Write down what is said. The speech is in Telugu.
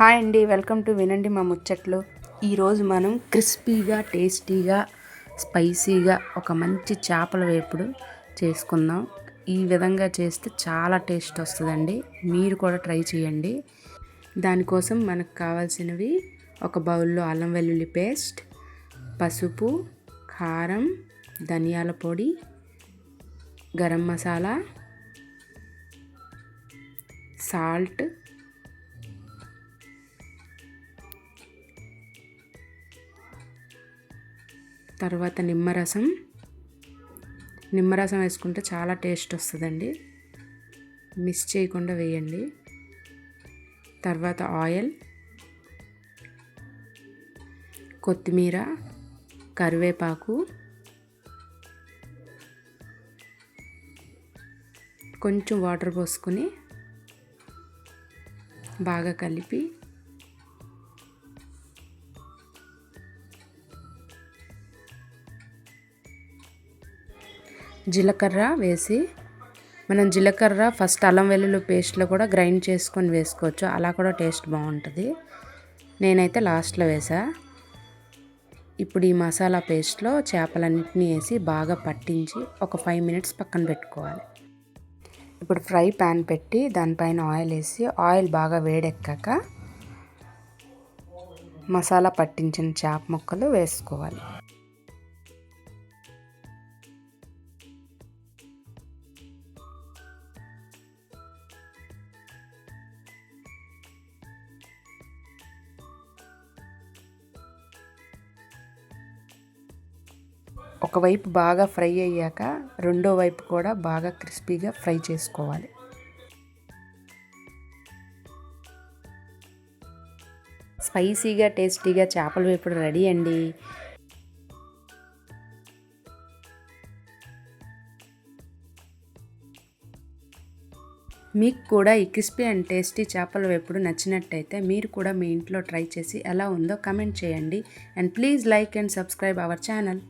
హాయ్ అండి, వెల్కమ్ టు వినండి మా ముచ్చట్లు. ఈరోజు మనం క్రిస్పీగా, టేస్టీగా, స్పైసీగా ఒక మంచి చేపల వేపుడు చేసుకుందాం. ఈ విధంగా చేస్తే చాలా టేస్ట్ వస్తుందండి. మీరు కూడా ట్రై చేయండి. దానికోసం మనకు కావాల్సినవి ఒక బౌల్లో అల్లం వెల్లుల్లి పేస్ట్, పసుపు, కారం, ధనియాల పొడి, గరం మసాలా, సాల్ట్, తర్వాత నిమ్మరసం వేసుకుంటే చాలా టేస్ట్ వస్తుందండి. మిస్ చేయకుండా వేయండి. తర్వాత ఆయిల్, కొత్తిమీర, కరివేపాకు, కొంచెం వాటర్ పోసుకొని బాగా కలిపి జీలకర్ర వేసి, మనం జీలకర్ర ఫస్ట్ అల్లం వెల్లుల్లి పేస్ట్లో కూడా గ్రైండ్ చేసుకొని వేసుకోవచ్చు, అలా కూడా టేస్ట్ బాగుంటుంది. నేనైతే లాస్ట్లో వేసా. ఇప్పుడు ఈ మసాలా పేస్ట్లో చేపలన్నింటినీ వేసి బాగా పట్టించి ఒక 5 మినిట్స్ పక్కన పెట్టుకోవాలి. ఇప్పుడు ఫ్రై ప్యాన్ పెట్టి దానిపైన ఆయిల్ వేసి, ఆయిల్ బాగా వేడెక్కాక మసాలా పట్టించిన చేప ముక్కలు వేసుకోవాలి. ఒకవైపు బాగా ఫ్రై అయ్యాక రెండో వైపు కూడా బాగా క్రిస్పీగా ఫ్రై చేసుకోవాలి. స్పైసీగా, టేస్టీగా చేపల వేపుడు రెడీ అండి. మీకు కూడా ఈ క్రిస్పీ అండ్ టేస్టీ చేపల వేపుడు నచ్చినట్టయితే మీరు కూడా మీ ఇంట్లో ట్రై చేసి ఎలా ఉందో కమెంట్ చేయండి. And please like and subscribe our channel.